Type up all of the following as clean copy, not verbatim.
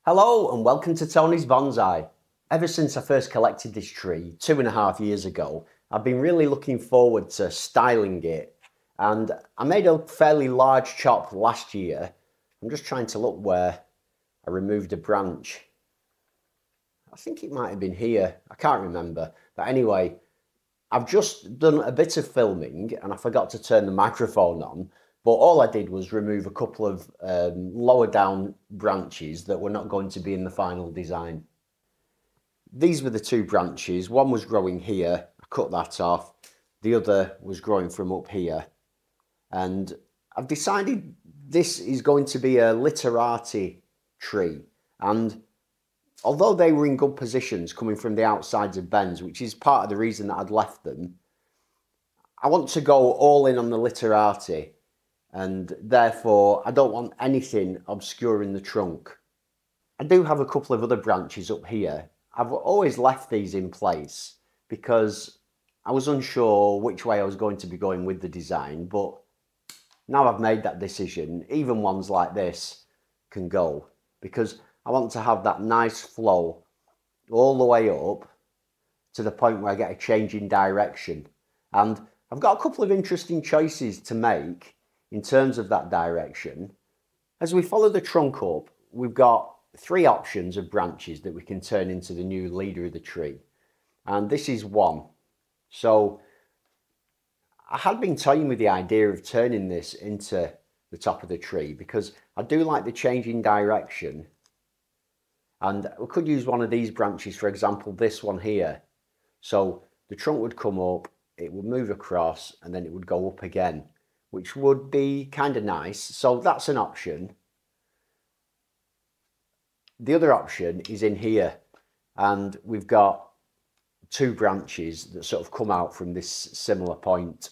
Hello and welcome to Tony's Bonsai. Ever since I first collected this tree 2.5 years ago, I've been really looking forward to styling it, and I made a fairly large chop last year. I'm just trying to look where I removed a branch. I think it might have been here, I can't remember, but anyway, I've just done a bit of filming and I forgot to turn the microphone on, but all I did was remove a couple of lower down branches that were not going to be in the final design. These were the two branches. One was growing here, I cut that off. The other was growing from up here. And I've decided this is going to be a literati tree. And although they were in good positions coming from the outsides of bends, which is part of the reason that I'd left them, I want to go all in on the literati, and therefore I don't want anything obscuring the trunk. I do have a couple of other branches up here. I've always left these in place because I was unsure which way I was going to be going with the design, but now I've made that decision, even ones like this can go, because I want to have that nice flow all the way up to the point where I get a change in direction. And I've got a couple of interesting choices to make in terms of that direction. As we follow the trunk up, we've got 3 options of branches that we can turn into the new leader of the tree. And this is one. So I had been toying with the idea of turning this into the top of the tree because I do like the change in direction. And we could use one of these branches, for example, this one here. So the trunk would come up, it would move across, and then it would go up again, which would be kind of nice. So that's an option. The other option is in here, and we've got 2 branches that sort of come out from this similar point.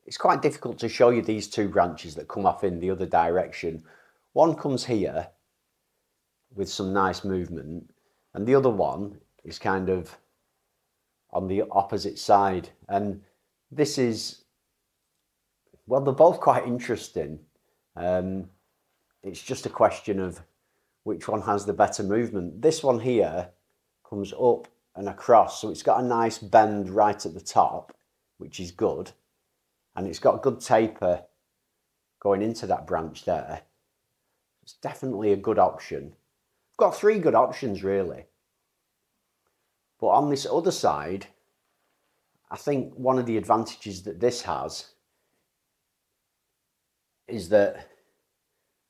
It's quite difficult to show you these 2 branches that come off in the other direction. One comes here with some nice movement, and the other one is kind of on the opposite side. And this is, well, they're both quite interesting. It's just a question of which one has the better movement. This one here comes up and across, so it's got a nice bend right at the top, which is good, and it's got good taper going into that branch there. It's definitely a good option. I've got 3 good options really, but on this other side, I think one of the advantages that this has is that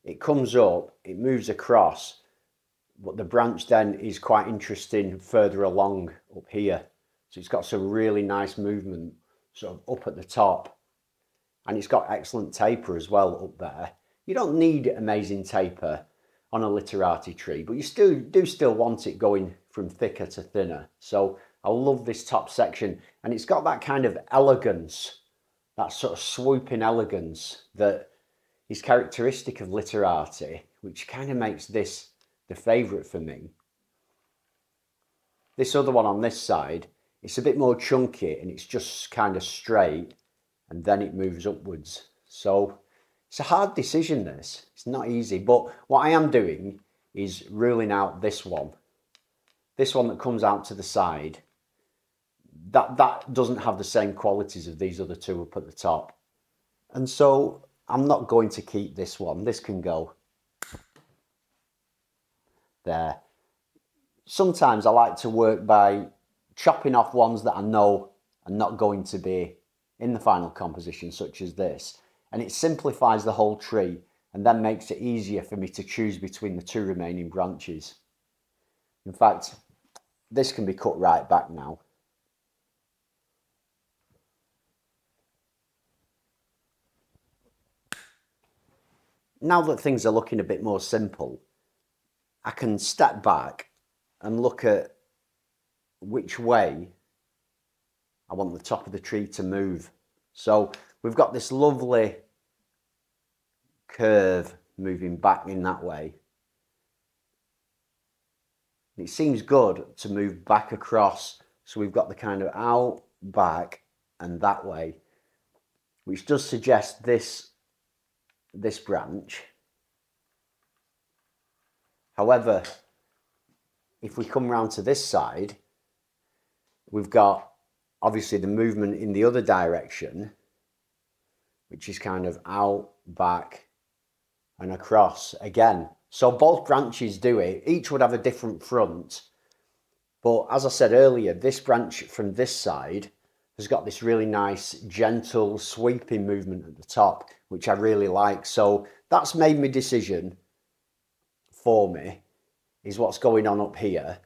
it comes up, it moves across, but the branch then is quite interesting further along up here. So it's got some really nice movement sort of up at the top, and it's got excellent taper as well up there. You don't need amazing taper on a literati tree, but you do still want it going from thicker to thinner. So I love this top section, and it's got that kind of elegance, that sort of swooping elegance that is characteristic of literati, which kind of makes this the favourite for me. This other one on this side, it's a bit more chunky and it's just kind of straight, and then it moves upwards. So it's a hard decision, this. It's not easy, but what I am doing is ruling out this one. This one that comes out to the side, that doesn't have the same qualities of these other 2 up at the top. And so I'm not going to keep this one. This can go there. Sometimes I like to work by chopping off ones that I know are not going to be in the final composition, such as this. And it simplifies the whole tree and then makes it easier for me to choose between the 2 remaining branches. In fact, this can be cut right back now. Now that things are looking a bit more simple, I can step back and look at which way I want the top of the tree to move. So we've got this lovely curve moving back in that way. It seems good to move back across, so we've got the kind of out, back, and that way, which does suggest this branch. However, if we come round to this side, we've got obviously the movement in the other direction, which is kind of out, back, and across again. So both branches do it. Each would have a different front. But as I said earlier, this branch from this side has got this really nice, gentle, sweeping movement at the top, which I really like. So that's made my decision for me, is what's going on up here.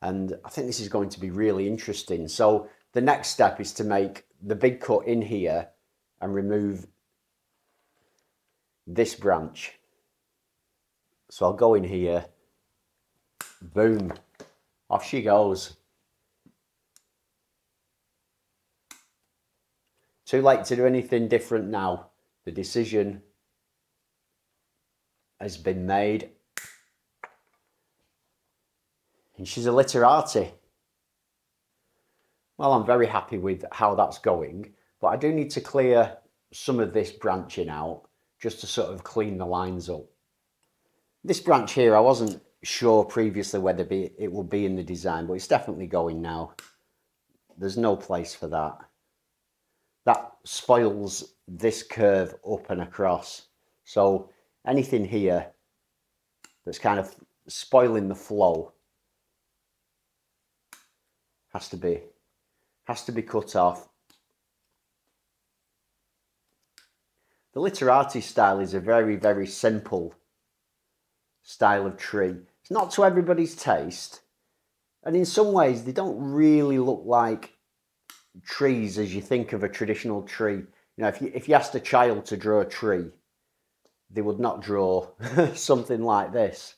And I think this is going to be really interesting. So the next step is to make the big cut in here and remove this branch. So I'll go in here, boom, off she goes. Too late to do anything different now. The decision has been made. And she's a literati. Well, I'm very happy with how that's going, but I do need to clear some of this branching out just to sort of clean the lines up. This branch here, I wasn't sure previously whether it will be in the design, but it's definitely going now. There's no place for that. That spoils this curve up and across. So anything here that's kind of spoiling the flow has to be cut off. The literati style is a very, very simple style of tree. It's not to everybody's taste, and in some ways they don't really look like trees as you think of a traditional tree. You know, if you asked a child to draw a tree, they would not draw something like this.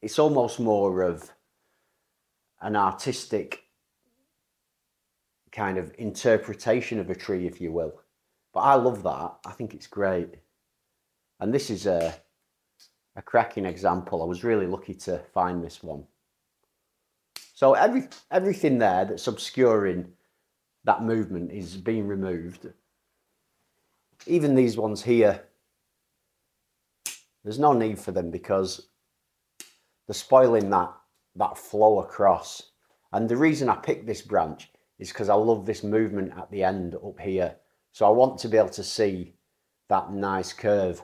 It's almost more of an artistic kind of interpretation of a tree, if you will. But I love that. I think it's great. And this is a cracking example. I was really lucky to find this one. So everything there that's obscuring that movement is being removed. Even these ones here, there's no need for them because they're spoiling that flow across. And the reason I picked this branch is because I love this movement at the end up here. So I want to be able to see that nice curve.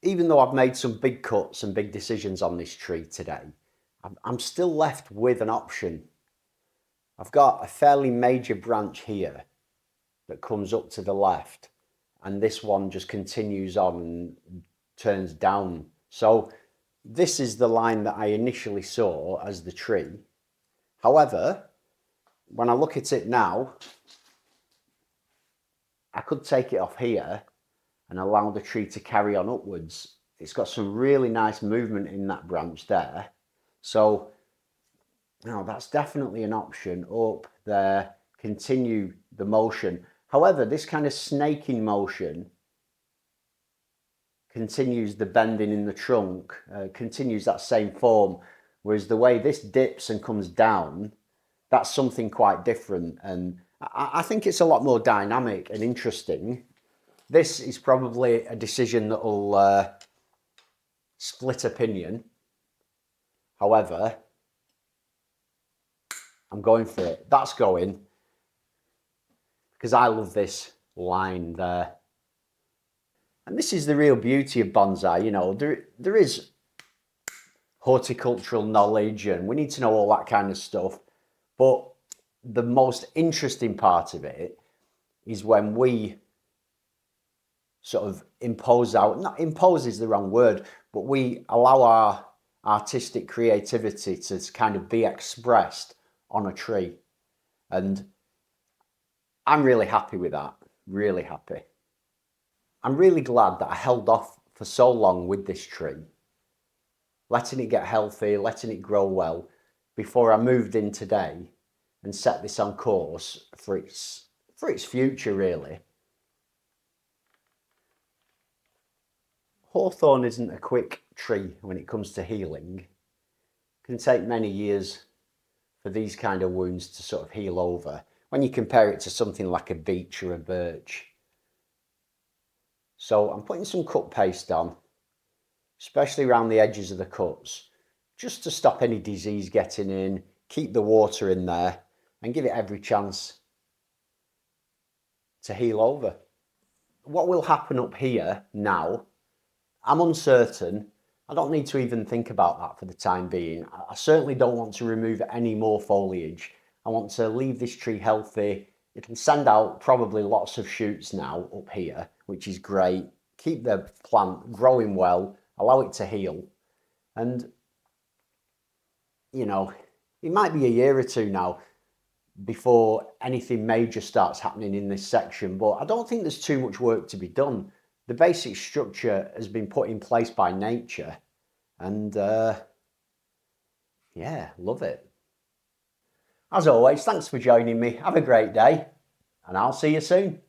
Even though I've made some big cuts and big decisions on this tree today, I'm still left with an option. I've got a fairly major branch here that comes up to the left, and this one just continues on and turns down. So this is the line that I initially saw as the tree. However, when I look at it now, I could take it off here and allow the tree to carry on upwards. It's got some really nice movement in that branch there. So now that's definitely an option. Up there, continue the motion. However, this kind of snaking motion continues the bending in the trunk, continues that same form, whereas the way this dips and comes down, that's something quite different, and I think it's a lot more dynamic and interesting. This is probably a decision that will split opinion. However, I'm going for it. That's going because I love this line there. And this is the real beauty of bonsai. You know, there is horticultural knowledge and we need to know all that kind of stuff. But the most interesting part of it is when we sort of not impose is the wrong word, but we allow our artistic creativity to kind of be expressed on a tree. And I'm really happy with that, really happy. I'm really glad that I held off for so long with this tree, letting it get healthy, letting it grow well, before I moved in today and set this on course for its future, really. Hawthorn isn't a quick tree when it comes to healing. It can take many years for these kind of wounds to sort of heal over when you compare it to something like a beech or a birch. So I'm putting some cut paste on, especially around the edges of the cuts, just to stop any disease getting in, keep the water in there, and give it every chance to heal over. What will happen up here now, I'm uncertain. I don't need to even think about that for the time being. I certainly don't want to remove any more foliage. I want to leave this tree healthy. It'll send out probably lots of shoots now up here, which is great. Keep the plant growing well, allow it to heal. And, you know, it might be a year or two now before anything major starts happening in this section, but I don't think there's too much work to be done. The basic structure has been put in place by nature, and yeah, love it. As always, thanks for joining me. Have a great day, and I'll see you soon.